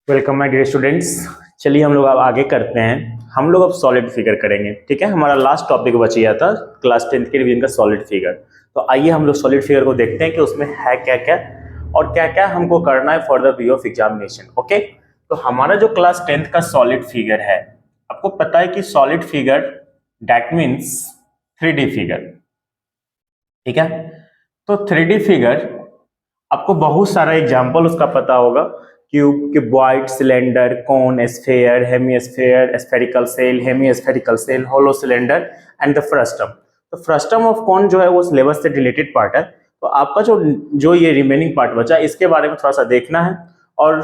Welcome my dear students. चलिए हम लोग अब आगे करते हैं। हम लोग अब सॉलिड फिगर करेंगे। ठीक है, हमारा लास्ट टॉपिक बच गया था क्लास 10th के रिवीजन का सॉलिड फिगर। तो आइए हम लोग सॉलिड फिगर को देखते हैं कि उसमें है क्या क्या और क्या क्या हमको करना है for the view of examination. Okay, तो हमारा जो क्लास 10th का सॉलिड फिगर है, आपको पता है कि solid figure that means 3D figure. ठीक है, तो 3D फिगर आपको बहुत सारा एग्जाम्पल उसका पता होगा। Cube, cuboid, cylinder, cone, sphere, hemisphere, spherical shell, hemispherical shell, hollow cylinder and the frustum. तो फ्रस्टम ऑफ कोन जो है वो सिलेबस से रिलेटेड पार्ट है। तो आपका जो जो ये रिमेनिंग पार्ट बचा इसके बारे में थोड़ा सा देखना है और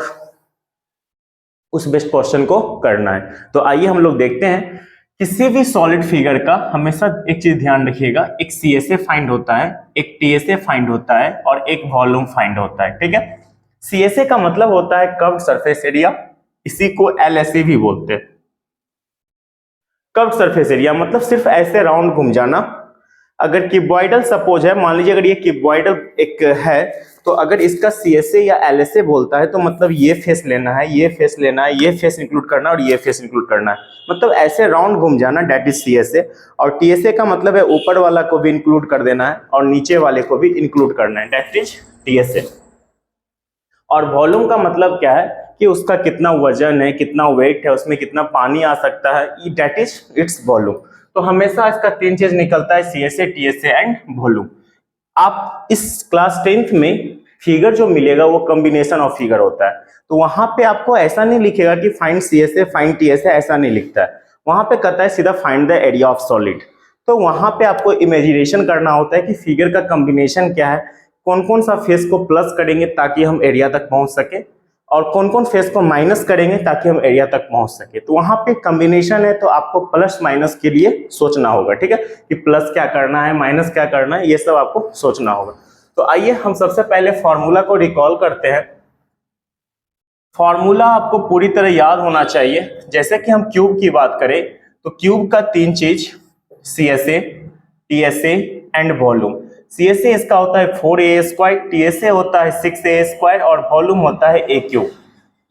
उस बेस्ट क्वेश्चन को करना है। तो आइए हम लोग देखते हैं। किसी भी सॉलिड फिगर का हमेशा एक चीज ध्यान रखिएगा, एक सीएसए फाइंड होता है, एक टीएसए फाइंड होता है और एक वॉल्यूम फाइंड होता है। ठीक है, सीएसए का मतलब होता है कर्व्ड सरफेस एरिया, इसी को एलएसए भी बोलते हैं। कर्व्ड सरफेस एरिया मतलब सिर्फ ऐसे राउंड घूम जाना। अगर क्यूबॉइडल सपोज है, मान लीजिए अगर ये क्यूबॉइडल एक है, तो अगर इसका सीएसए या एलएसए बोलता है तो मतलब ये फेस लेना है, ये फेस लेना है, ये फेस इंक्लूड करना है और ये फेस इंक्लूड करना है। मतलब ऐसे राउंड घूम जाना, दैट इज सीएसए। और टीएसए का मतलब है ऊपर वाला को भी इंक्लूड कर देना है और नीचे वाले को भी इंक्लूड करना है, दैट इज टीएसए। और वॉल्यूम का मतलब क्या है कि उसका कितना वजन है, कितना वेट है, उसमें कितना पानी आ सकता है, दैट इज इट्स वॉल्यूम। तो हमेशा इसका तीन चीज निकलता है, सीएसए, टीएसए एंड वॉल्यूम। आप इस क्लास 10th में फिगर जो मिलेगा वो कॉम्बिनेशन ऑफ फिगर होता है। तो वहां पे आपको ऐसा नहीं लिखेगा कि फाइंड सीएसए फाइंड टीएसए, ऐसा नहीं लिखता है। वहां पे कहता है सीधा find the area of solid. तो वहां पे आपको इमेजिनेशन करना होता है कि फिगर का कॉम्बिनेशन क्या है, कौन कौन सा फेस को प्लस करेंगे ताकि हम एरिया तक पहुंच सके और कौन कौन फेस को माइनस करेंगे ताकि हम एरिया तक पहुंच सके। तो वहां पे कॉम्बिनेशन है तो आपको प्लस माइनस के लिए सोचना होगा। ठीक है, कि प्लस क्या करना है, माइनस क्या करना है, ये सब आपको सोचना होगा। तो आइए हम सबसे पहले फॉर्मूला को रिकॉल करते हैं। फॉर्मूला आपको पूरी तरह याद होना चाहिए। जैसे कि हम क्यूब की बात करें तो क्यूब का तीन चीज, CSA, TSA and volume. CSA इसका होता है 4a स्क्वायर, टीएसए होता है 6a स्क्वायर और वॉल्यूम होता है a क्यूब।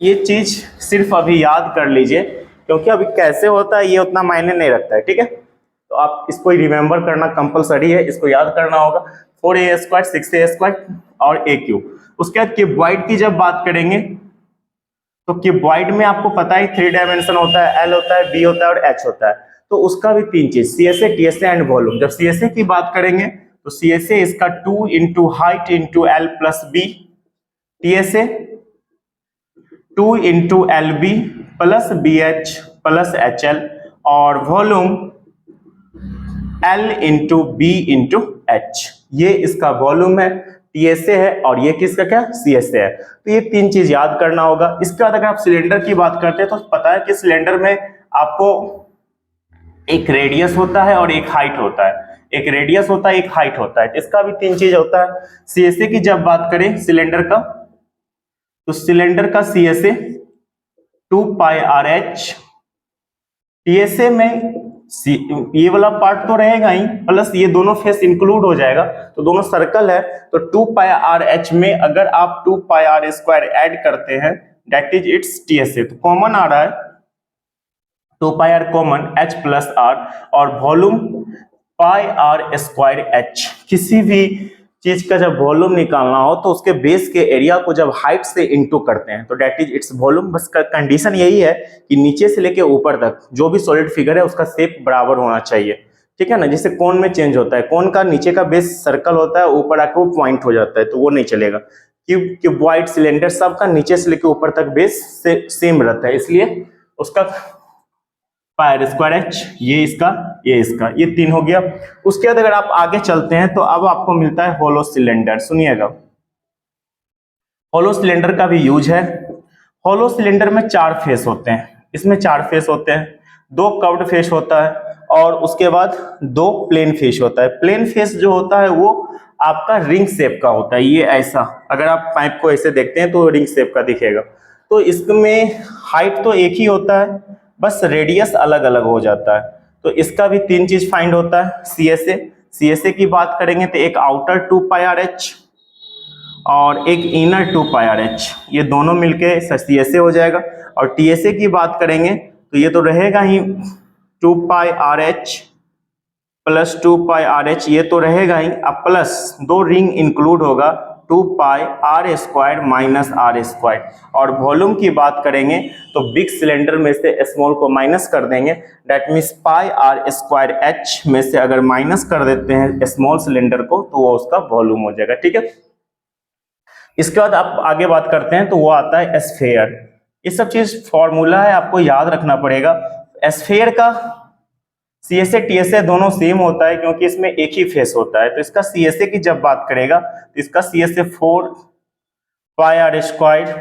ये चीज सिर्फ अभी याद कर लीजिए, क्योंकि अभी कैसे होता है ये उतना मायने नहीं रखता है। ठीक है, तो आप इसको रिमेंबर करना कंपलसरी है, इसको याद करना होगा। 4a स्क्वायर, 6a स्क्वायर और a क्यूब। उसके बाद क्यूबॉइड की जब बात करेंगे तो क्यूबॉइड में आपको पता है 3 डायमेंशन होता है, एल होता है, बी होता है और एच होता है। तो उसका भी तीन चीज, सीएसए, टीएसए एंड वॉल्यूम। जब सीएसए की बात करेंगे तो सीएसए इसका 2 into height into L plus B, TSA 2 into L B plus B H plus H L और volume L into B into H. ये इसका वॉल्यूम है, टीएसए है और ये किसका क्या, सीएसए है। तो ये तीन चीज याद करना होगा। इसके बाद अगर आप सिलेंडर की बात करते हैं तो पता है कि सिलेंडर में आपको एक रेडियस होता है और एक हाइट होता है, एक रेडियस होता है, एक हाइट होता है। इसका भी तीन चीज होता है। सीएसए की जब बात करें सिलेंडर का, तो सिलेंडर का CSA 2 pi R H, TSA में ये वाला पार्ट तो रहेगा ही, प्लस ये दोनों फेस इंक्लूड हो जाएगा, तो दोनों सर्कल है। तो 2 पाई आर एच में अगर आप 2 पाई आर स्क्वायर ऐड करते हैं दैट इज इट्स टीएसए। तो कॉमन आ रहा है 2 pi R common, H plus R और volume pi are square H. किसी भी चीज का जब वॉल्यूम निकालना हो तो उसके बेस के एरिया को जब हाइट से इंटू करते हैं तो दैट इज इट्स वॉल्यूम। बस कंडीशन यही है कि नीचे से लेके ऊपर तक जो भी सॉलिड फिगर है उसका शेप बराबर होना चाहिए। ठीक है ना, जैसे कोन में चेंज होता है, कोन का नीचे का बेस सर्कल होता है, ऊपर आके वो पॉइंट हो जाता है, तो वो नहीं चलेगा। क्यूबॉइड, सिलेंडर सबका नीचे से लेके ऊपर तक बेस से सेम रहता है, इसलिए उसका पाई आर स्क्वायर एच, ये इसका, ये इसका, ये तीन हो गया। उसके बाद अगर आप आगे चलते हैं तो अब आपको मिलता है होलो सिलेंडर। सुनिएगा, होलो सिलेंडर का भी यूज है। होलो सिलेंडर में चार फेस होते हैं, इसमें चार फेस होते हैं, दो कर्व्ड फेस होता है और उसके बाद दो प्लेन फेस होता है। प्लेन फेस जो होता है वो आपका रिंग शेप का होता है, ये ऐसा, अगर आप पाइप को ऐसे देखते हैं तो रिंग शेप का दिखेगा। तो इसमें हाइट तो एक ही होता है, बस रेडियस अलग अलग हो जाता है। तो इसका भी तीन चीज फाइंड होता है। सीएसए, सीएसए की बात करेंगे तो एक आउटर 2 पाई आर एच और एक इनर 2 पाई आर एच, ये दोनों मिलके सी एस ए हो जाएगा। और टी एस ए की बात करेंगे तो ये तो रहेगा ही 2 pi R H plus 2 pi R H, ये तो रहेगा ही। अब प्लस 2 रिंग इंक्लूड होगा 2 pi are square minus R square. और वॉल्यूम की बात करेंगे तो बिग सिलेंडर में से स्मॉल को माइनस कर देंगे, that means pi are square h में से अगर माइनस कर देते हैं स्मॉल सिलेंडर को तो वो उसका वॉल्यूम हो जाएगा, ठीक है। इसके बाद आप आगे बात करते हैं तो वो आता है एस्फेयर। ये सब चीज फॉर्मूला है, आपको याद रखना पड़ेगा। एस्फेयर का सीएसए टीएसए दोनों सेम होता है क्योंकि इसमें एक ही फेस होता है। तो इसका सीएसए की जब बात करेगा तो इसका CSA 4 pi are square,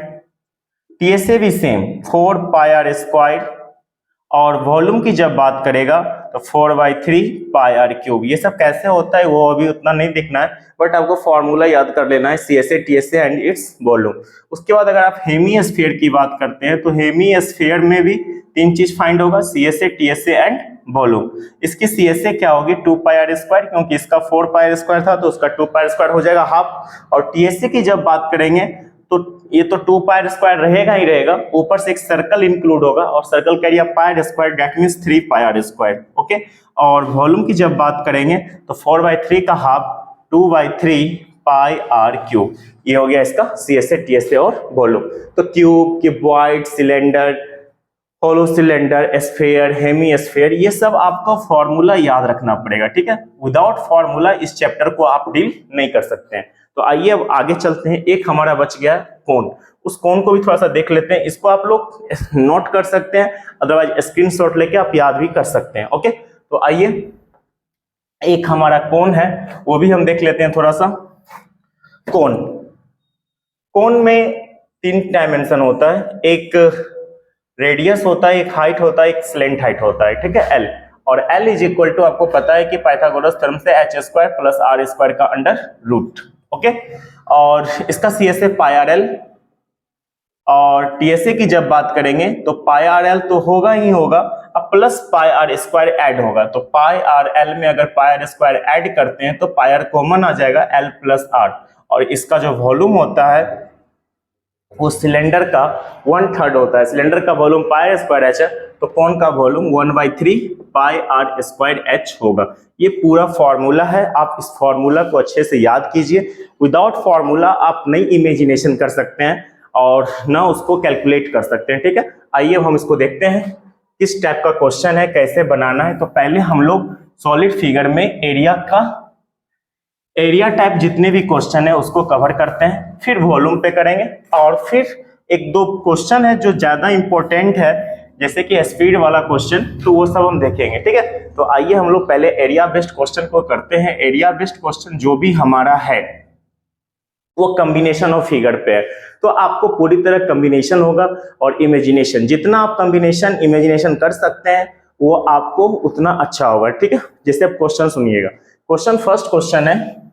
TSA भी सेम 4 पाई आर स्क्वायर। और वॉल्यूम की जब बात करेगा तो 4/3 पाई आर क्यूब। ये सब कैसे होता है वो अभी उतना नहीं दिखना है, बट आपको फॉर्मूला याद कर लेना है, CSA TSA and its volume. उसके बाद अगर आप हेमिस्फीयर की बात करते हैं तो हेमिस्फीयर में भी 3 चीज फाइंड होगा, सीएसए टीएसए एंड वॉल्यूम। इसकी सीएसए क्या होगी 2 पाई आर स्क्वायर, क्योंकि इसका 4 पाई आर स्क्वायर था तो उसका 2 पाई आर स्क्वायर हो जाएगा हाफ। और टीएसए की जब बात करेंगे तो ये तो 2 पाई आर स्क्वायर रहेगा ही रहेगा, ऊपर से एक सर्कल इंक्लूड होगा और सर्कल का area pi are square, that means 3 pi are square, okay. और वॉल्यूम की जब बात करेंगे तो 4/3 का हाफ 2/3 पाई आर क्यूब। ये हो गया इसका सीएसए टीएसए और वॉल्यूम। तो cube, cuboid, cylinder, hollow cylinder, sphere, hemisphere, ये सब आपको फॉर्मूला याद रखना पड़ेगा, ठीक है। विदाउट फॉर्मूला इस चैप्टर को आप डील नहीं कर सकते हैं। तो आइए अब आगे चलते हैं। एक हमारा बच गया कोण, उस कोण को भी थोड़ा सा देख लेते हैं। इसको आप लोग नोट कर सकते हैं, अदरवाइज स्क्रीनशॉट लेके आप याद भी कर सकते हैं, ओके। तो आइए एक हमारा कोण है वो भी हम देख लेते हैं थोड़ा सा। कोण, कोण में 3 डायमेंशन होता है, एक रेडियस होता है, एक हाइट होता है, एक स्लेंट हाइट होता है, ठीक है, एल। और एल इज इक्वल टू आपको पता है कि पाइथागोरस थ्योरम से h square plus r square का अंडर रूट, ओके। और इसका सीएसए पाई आर एल। और टीएसए की जब बात करेंगे तो पाई आर एल तो होगा ही होगा, अब plus pi are square add होगा। तो पाई आर एल में अगर पाई आर स्क्वायर ऐड करते हैं तो पाई आर कॉमन आ जाएगा, एल प्लस आर। और इसका जो वॉल्यूम होता है वो सिलेंडर का 1/3 होता है। सिलेंडर का volume pi are square h है, तो कोण का volume 1/3 pi are square h होगा। ये पूरा फॉर्मूला है, आप इस फॉर्मूला को अच्छे से याद कीजिए। विदाउट फॉर्मूला आप नई इमेजिनेशन कर सकते हैं और ना उसको कैलकुलेट कर सकते हैं, ठीक है। आइए हम इसको देखते हैं किस टाइप का क्वेश्चन है, कैसे बनाना है। तो पहले हम लोग सॉलिड फिगर में एरिया टाइप जितने भी क्वेश्चन है उसको कवर करते हैं, फिर वॉल्यूम पे करेंगे, और फिर 1-2 क्वेश्चन है जो ज्यादा इंपॉर्टेंट है जैसे कि स्पीड वाला क्वेश्चन, तो वो सब हम देखेंगे, ठीक है। तो आइए हम लोग पहले एरिया बेस्ड क्वेश्चन को करते हैं। एरिया बेस्ड क्वेश्चन जो भी हमारा है वो कॉम्बिनेशन ऑफ फिगर पे है, तो आपको पूरी तरह कॉम्बिनेशन होगा और इमेजिनेशन, जितना आप कॉम्बिनेशन इमेजिनेशन कर सकते हैं वो आपको उतना अच्छा होगा, ठीक है। जैसे आप क्वेश्चन सुनिएगा। क्वेश्चन, फर्स्ट क्वेश्चन है,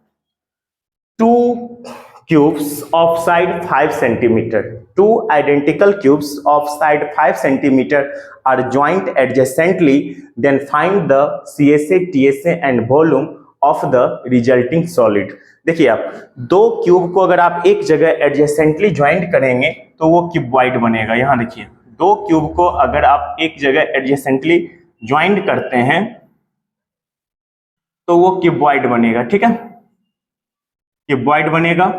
2 cubes of side 5 centimeter. 2 identical cubes of side 5 centimeter are joined adjacently. Then find the CSA, TSA and volume of the resulting solid. देखिए आप 2 क्यूब को अगर आप एक जगह एडजेसेंटली ज्वाइंट करेंगे तो वो क्यूबॉइड बनेगा। यहां देखिए 2 क्यूब को अगर आप एक जगह एडजेसेंटली ज्वाइंट करते हैं तो वो क्यूबॉइड बनेगा, ठीक है, क्यूबॉइड बनेगा।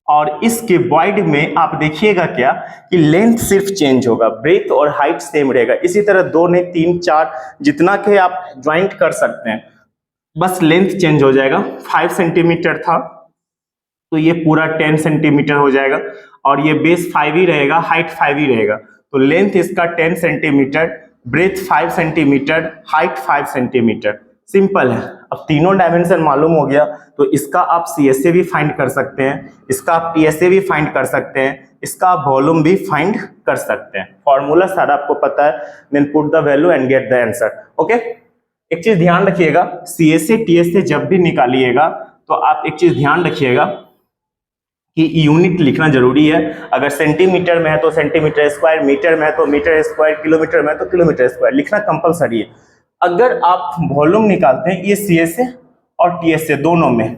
और इस क्यूबॉइड में आप देखिएगा क्या कि लेंथ सिर्फ चेंज होगा, ब्रेथ और हाइट सेम रहेगा। इसी तरह 2 ने 3, 4 जितना के आप ज्वाइंट कर सकते हैं, बस लेंथ चेंज हो जाएगा। 5 सेंटीमीटर था तो ये पूरा 10 सेंटीमीटर हो जाएगा, और ये बेस 5 ही रहेगा, हाइट 5 ही रहेगा। तो लेंथ इसका 10 centimetre, breadth 5 centimetre, height 5 centimetre. Simple है। अब तीनों डायमेंशन मालूम हो गया तो इसका आप सीएसए भी फाइंड कर सकते हैं, इसका आप टीएसए भी फाइंड कर सकते हैं, इसका आप वॉल्यूम भी फाइंड कर सकते हैं। फॉर्मूला सारा आपको पता है, then put the value and get the answer, okay. एक चीज ध्यान रखिएगा, सीएसए टीएसए जब भी निकालिएगा तो आप एक चीज ध्यान रखिएगा कि यूनिट लिखना जरूरी है। अगर सेंटीमीटर में है तो सेंटीमीटर स्क्वायर, मीटर में है तो मीटर स्क्वायर, किलोमीटर में है तो किलोमीटर स्क्वायर, लिखना कंपलसरी है। अगर आप वॉल्यूम निकालते हैं ये सीएसए और टीएसए दोनों में,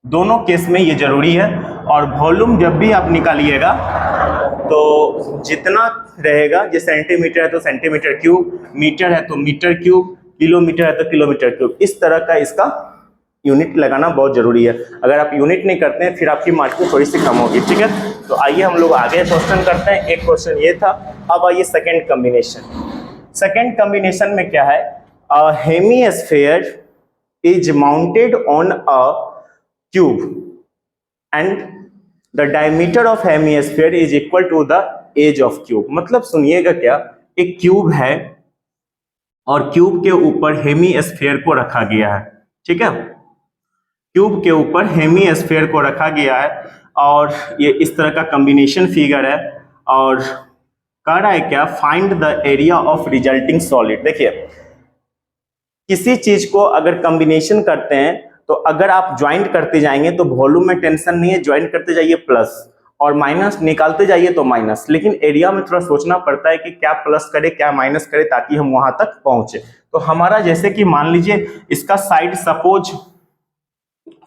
दोनों केस में ये जरूरी है। और वॉल्यूम जब भी आप निकालिएगा तो जितना रहेगा, ये सेंटीमीटर है तो सेंटीमीटर क्यूब, मीटर है तो मीटर क्यूब, किलोमीटर है तो किलोमीटर क्यूब, इस तरह का इसका यूनिट लगाना बहुत जरूरी है। अगर आप यूनिट नहीं करते हैं फिर आपकी मार्किंग थोड़ी सी कम होगी, ठीक है। तो आइए हम लोग आगे क्वेश्चन करते हैं। एक क्वेश्चन ये था, अब आइए सेकेंड कॉम्बिनेशन। सेकेंड कॉम्बिनेशन में क्या है, hemisphere is mounted on a cube and the diameter of hemisphere is equal to the edge of cube. मतलब सुनिएगा क्या, एक क्यूब है और क्यूब के ऊपर हेमिस्फेयर को रखा गया है, ठीक है। क्यूब के ऊपर हेमिस्फेयर को रखा गया है और ये इस तरह का कॉम्बिनेशन फिगर है और कह रहा है क्या, find the area of resulting solid. देखिए किसी चीज को अगर कॉम्बिनेशन करते हैं तो अगर आप ज्वाइंट करते जाएंगे तो वॉल्यूम में टेंशन नहीं है, ज्वाइंट करते जाइए प्लस और माइनस निकालते जाइए तो माइनस, लेकिन एरिया में थोड़ा सोचना पड़ता है कि क्या प्लस करे क्या माइनस करे ताकि हम वहां तक पहुंचे। तो हमारा जैसे कि मान लीजिए इसका साइड सपोज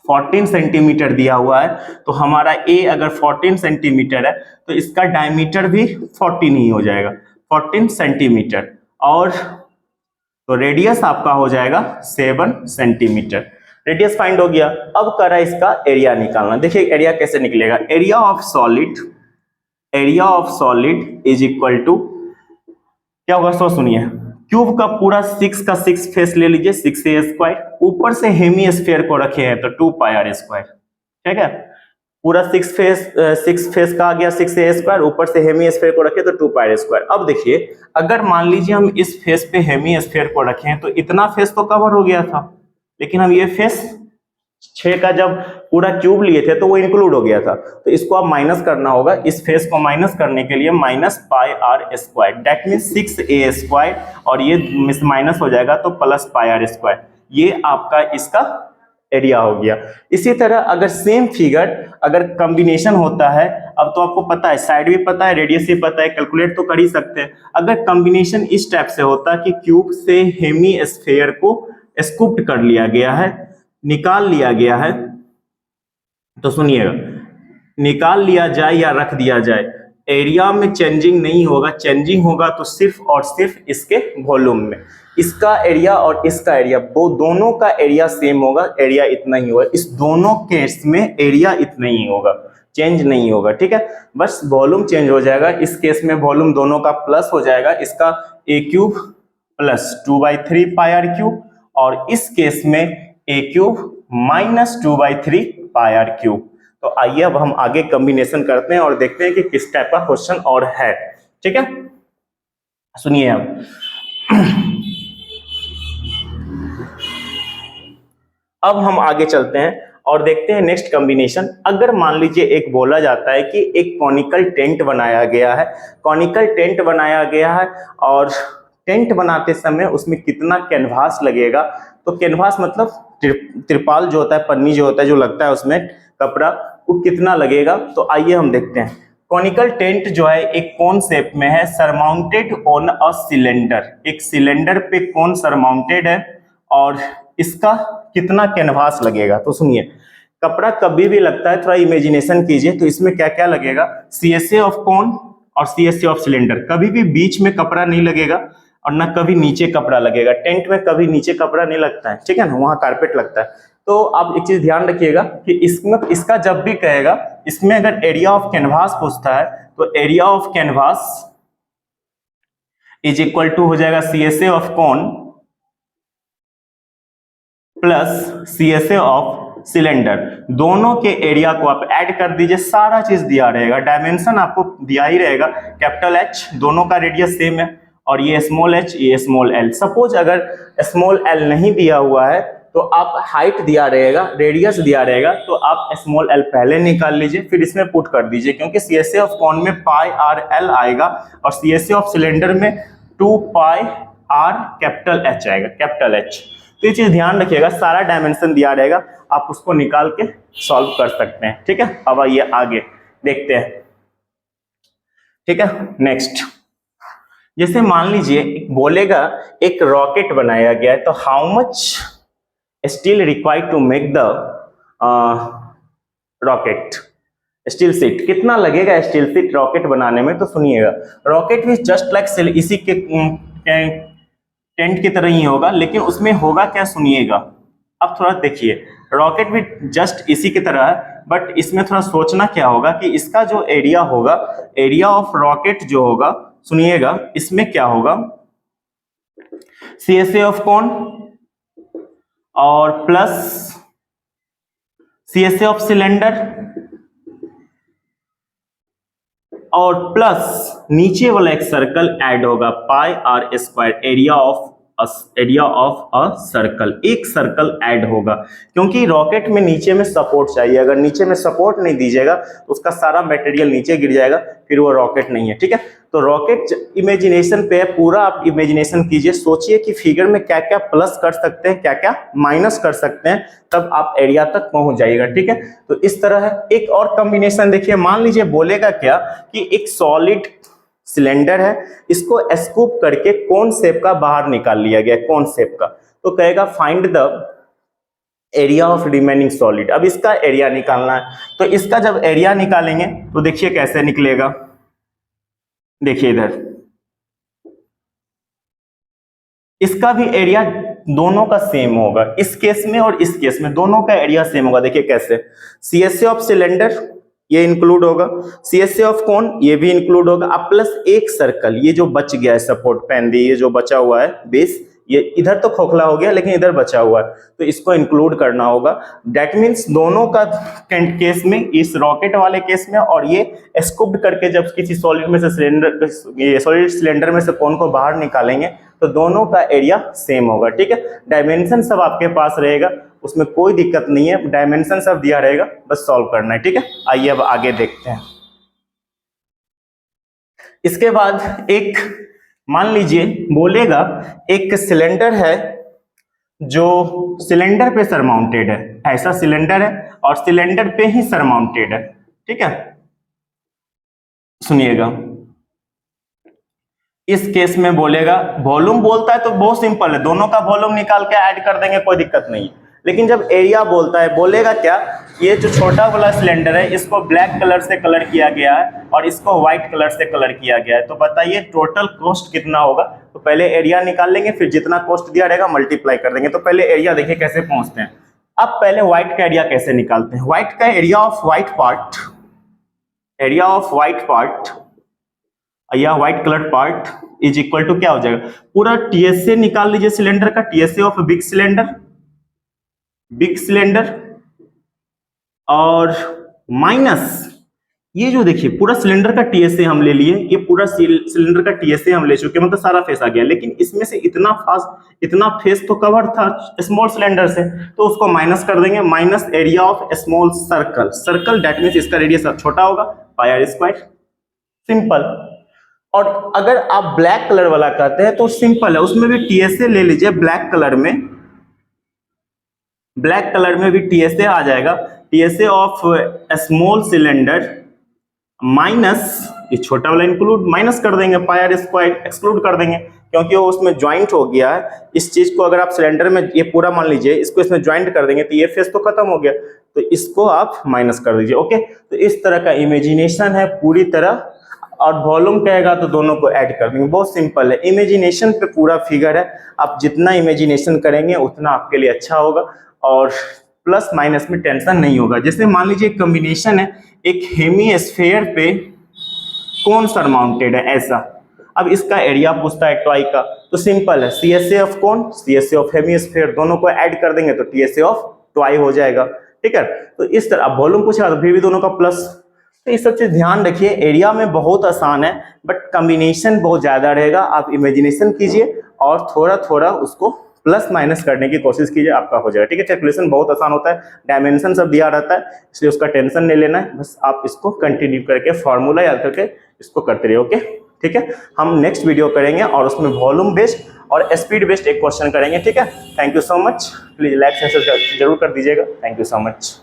14 सेंटीमीटर दिया हुआ है, तो हमारा ए अगर 14 सेंटीमीटर है तो इसका डायमीटर भी 14 ही हो जाएगा, 14 सेंटीमीटर, और तो रेडियस आपका हो जाएगा 7 सेंटीमीटर। रेडियस फाइंड हो गया। अब करा इसका एरिया निकालना। देखिए एरिया कैसे निकलेगा, area of solid is equal to क्या होगा, सो सुनिए, क्यूब का पूरा 6 का 6 फेस ले लीजिए, 6a स्क्वायर, ऊपर से हेमिस्फेयर को रखे हैं तो 2 पाई आर स्क्वायर, ठीक है। पूरा 6 फेस का आ गया 6a स्क्वायर, ऊपर से हेमिस्फेयर को रखे तो 2 पाई आर स्क्वायर। अब देखिए अगर मान लीजिए हम इस फेस पे हेमिस्फेयर को रखें तो इतना फेस तो कवर हो गया था, लेकिन हम ये फेस 6 का जब पूरा क्यूब लिए थे तो वो इंक्लूड हो गया था, तो इसको अब माइनस करना होगा। इस फेस को माइनस करने के लिए minus pi are square, that mean 6a square, और ये माइनस हो जाएगा तो प्लस पाई आर स्क्वायर। ये आपका इसका एरिया हो गया। इसी तरह अगर सेम फिगर अगर कॉम्बिनेशन होता है, अब तो आपको पता है साइड भी पता है रेडियस भी पता है, कैलकुलेट तो कर ही सकते हैं। अगर कॉम्बिनेशन इस टाइप से होता कि क्यूब से हेमिस्फेयर को स्कूप्ड कर लिया गया है, निकाल लिया गया है, तो सुनिएगा, निकाल लिया जाए या रख दिया जाए, एरिया में चेंजिंग नहीं होगा, चेंजिंग होगा तो सिर्फ और सिर्फ इसके वॉल्यूम में। इसका एरिया और इसका एरिया वो दोनों का एरिया सेम होगा, एरिया इतना ही होगा। इस दोनों केस में एरिया इतना ही होगा, चेंज नहीं होगा, ठीक है। बस वॉल्यूम चेंज हो जाएगा। इस केस में वॉल्यूम दोनों का प्लस हो जाएगा, इसका a cube plus 2/3 pi r cube, और इस केस में a cube minus 2/3 pi r cube. तो आइए अब हम आगे कॉम्बिनेशन करते हैं और देखते हैं कि किस टाइप का क्वेश्चन और है, ठीक है। सुनिए अब हम आगे चलते हैं और देखते हैं नेक्स्ट कॉम्बिनेशन। अगर मान लीजिए एक बोला जाता है कि एक कॉनिकल टेंट बनाया गया है, कॉनिकल टेंट बनाया गया है और टेंट बनाते समय उसमें कितना कैनवास लगेगा, तो कैनवास मतलब त्रिपाल जो होता है, पन्नी जो होता है, जो लगता है उसमें कपड़ा, वो कितना लगेगा। तो आइए हम देखते हैं। कॉनिकल टेंट जो है एक कोन शेप में है, सरमाउंटेड ऑन अ सिलेंडर, एक सिलेंडर पे कोन सरमाउंटेड है और इसका कितना कैनवास लगेगा। तो सुनिए, कपड़ा कभी भी लगता है, थोड़ा इमेजिनेशन कीजिए, तो इसमें क्या क्या लगेगा, CSA ऑफ कोन और CSA ऑफ सिलेंडर, कभी भी बीच में कपड़ा नहीं लगेगा और ना कभी नीचे कपड़ा लगेगा। टेंट में कभी नीचे कपड़ा नहीं लगता है, ठीक है ना, वहां कारपेट लगता है। तो आप एक चीज ध्यान रखिएगा कि इसमें इसका जब भी कहेगा, इसमें अगर एरिया ऑफ कैनवास पूछता है तो area of canvas is equal to हो जाएगा CSA of cone plus CSA of cylinder. दोनों के एरिया को आप ऐड कर दीजिए, सारा चीज दिया रहेगा, डायमेंशन आपको दिया ही रहेगा। कैपिटल H, दोनों का रेडियस सेम है, और ये स्मॉल h ये स्मॉल l। सपोज अगर स्मॉल l नहीं दिया हुआ है तो आप हाइट दिया रहेगा, रेडियस दिया रहेगा, तो आप स्मॉल l पहले निकाल लीजिए, फिर इसमें पुट कर दीजिए, क्योंकि CSA ऑफ कॉन में पाई आर एल आएगा और CSA ऑफ सिलेंडर में 2 पाई आर कैपिटल H आएगा, कैपिटल H। तो ये चीज ध्यान रखिएगा, सारा डायमेंशन दिया रहेगा, आप उसको निकाल के सॉल्व कर सकते हैं, ठीक है। अब आइए आगे देखते हैं, ठीक है। नेक्स्ट, जैसे मान लीजिए बोलेगा एक रॉकेट बनाया गया है, तो how much steel required to make the rocket, steel sheet. कितना लगेगा स्टील सीट रॉकेट बनाने में? तो सुनिएगा, रॉकेट भी जस्ट लाइक इसी के टेंट की तरह ही होगा, लेकिन उसमें होगा क्या सुनिएगा। अब थोड़ा देखिए, रॉकेट भी जस्ट इसी की तरह है, बट इसमें थोड़ा सोचना क्या होगा कि इसका जो एरिया होगा, एरिया ऑफ रॉकेट जो होगा, सुनिएगा, इसमें क्या होगा, CSA ऑफ कौन और प्लस CSA ऑफ सिलेंडर और प्लस नीचे वाला एक सर्कल ऐड होगा, pi are square, area of a circle, एक सर्कल ऐड होगा, क्योंकि रॉकेट में नीचे में सपोर्ट चाहिए। अगर नीचे में सपोर्ट नहीं दीजिएगा तो उसका सारा मटेरियल नीचे गिर जाएगा, फिर वो रॉकेट नहीं है। ठीक है, तो रॉकेट इमेजिनेशन पे है, पूरा आप इमेजिनेशन कीजिए, सोचिए कि फिगर में क्या क्या प्लस कर सकते हैं, क्या क्या माइनस कर सकते हैं, तब आप एरिया तक पहुंच जाइएगा। ठीक है, तो इस तरह है। एक और कॉम्बिनेशन देखिए, मान लीजिए बोलेगा क्या कि एक सॉलिड सिलेंडर है, इसको स्कूप करके कौन शेप का बाहर निकाल लिया गया, कौन शेप का, तो कहेगा find the area of remaining solid. अब इसका एरिया निकालना है, तो इसका जब एरिया निकालेंगे तो देखिए कैसे निकलेगा। देखिए इधर, इसका भी एरिया दोनों का सेम होगा, इस केस में और इस केस में दोनों का एरिया सेम होगा। देखिए कैसे, CSA ऑफ सिलेंडर ये इंक्लूड होगा, CSA ऑफ कौन ये भी इंक्लूड होगा, अब प्लस एक सर्कल, ये जो बच गया है सपोर्ट पैन दी, ये जो बचा हुआ है बेस, ये इधर तो खोखला हो गया लेकिन इधर बचा हुआ है, तो इसको इंक्लूड करना होगा। दैट मीन्स दोनों का केस में, इस रॉकेट वाले केस में और ये स्कूप्ड करके जब किसी सॉलिड में से सॉलिड सिलेंडर में से कौन को बाहर निकालेंगे तो दोनों का एरिया सेम होगा। ठीक है, डायमेंशन सब आपके पास रहेगा, उसमें कोई दिक्कत नहीं है, डायमेंशन सब दिया रहेगा, बस सॉल्व करना है। ठीक है, आइए अब आगे देखते हैं। इसके बाद एक मान लीजिए बोलेगा एक सिलेंडर है जो सिलेंडर पे सरमाउंटेड है, ऐसा सिलेंडर है और सिलेंडर पे ही सरमाउंटेड है। ठीक है, सुनिएगा, इस केस में बोलेगा वॉल्यूम बोलता है तो बहुत सिंपल है, दोनों का वॉल्यूम निकाल के ऐड कर देंगे, कोई दिक्कत नहीं है। लेकिन जब एरिया बोलता है, बोलेगा क्या, ये जो छोटा वाला सिलेंडर है इसको ब्लैक कलर से कलर किया गया है और इसको व्हाइट कलर से कलर किया गया है, तो बताइए टोटल कॉस्ट कितना होगा। तो पहले एरिया निकाल लेंगे, फिर जितना कॉस्ट दिया रहेगा मल्टीप्लाई कर देंगे। तो पहले एरिया देखिए कैसे पहुंचते हैं। अब पहले व्हाइट का एरिया कैसे निकालते हैं। व्हाइट का area of white part, area of white part या white colour part is equal to क्या हो जाएगा, पूरा TSA निकाल लीजिए सिलेंडर का, TSA ऑफ बिग सिलेंडर और माइनस ये जो देखिए पूरा सिलेंडर का TSA हम ले लिए, ये पूरा सिलेंडर का TSA हम ले चुके, मतलब सारा फेस आ गया, लेकिन इसमें से इतना फेस तो कवर था स्मॉल सिलेंडर से, तो उसको माइनस कर देंगे, minus area of small circle, that means इसका रेडियस छोटा होगा, पाई आर स्क्वायर, सिंपल। और अगर आप ब्लैक कलर वाला कहते हैं तो सिंपल है, उसमें भी TSA ले लीजिए, ब्लैक कलर में भी TSA आ जाएगा, TSA of small cylinder minus ये छोटा वाला इंक्लूड, माइनस कर देंगे, पाई आर स्क्वायर एक्सक्लूड कर देंगे, क्योंकि वो उसमें ज्वाइंट हो गया है। इस चीज को अगर आप सिलेंडर में ये पूरा मान लीजिए, इसको इसमें ज्वाइंट कर देंगे तो ये फेस तो खत्म हो गया, तो इसको आप माइनस कर दीजिए। ओके, तो इस तरह का इमेजिनेशन है पूरी तरह, और वॉल्यूम कहेगा तो दोनों को ऐड कर देंगे, बहुत सिंपल है। इमेजिनेशन पे पूरा फिगर है, आप जितना इमेजिनेशन करेंगे उतना आपके लिए अच्छा होगा और प्लस माइनस में टेंशन नहीं होगा। जैसे मान लीजिए एक कॉम्बिनेशन है, एक हेमीस्फीयर पे कौन सरमाउंटेड है ऐसा, अब इसका एरिया पूछता है टॉय का, तो सिंपल है, CSA ऑफ कौन, CSA ऑफ हेमीस्फीयर, दोनों को ऐड कर देंगे तो TSA ऑफ टॉय हो जाएगा। ठीक है, तो इस तरह अब वॉल्यूम पूछा तो फिर भी दोनों का प्लस, तो ये सब चीज ध्यान रखिए। एरिया में बहुत आसान है बट कॉम्बिनेशन बहुत ज्यादा रहेगा, आप इमेजिनेशन कीजिए और थोड़ा थोड़ा उसको प्लस माइनस करने की कोशिश कीजिए, आपका हो जाएगा। ठीक है, कैलकुलेशन बहुत आसान होता है, डायमेंशन सब दिया रहता है, इसलिए उसका टेंशन नहीं लेना है, बस आप इसको कंटिन्यू करके फॉर्मूला याद करके इसको करते रहिए। ओके, ठीक है, हम नेक्स्ट वीडियो करेंगे और उसमें वॉल्यूम बेस्ड और स्पीड बेस्ड एक क्वेश्चन करेंगे। ठीक है, thank you so much, please like share जरूर कर दीजिएगा, थैंक यू सो मच।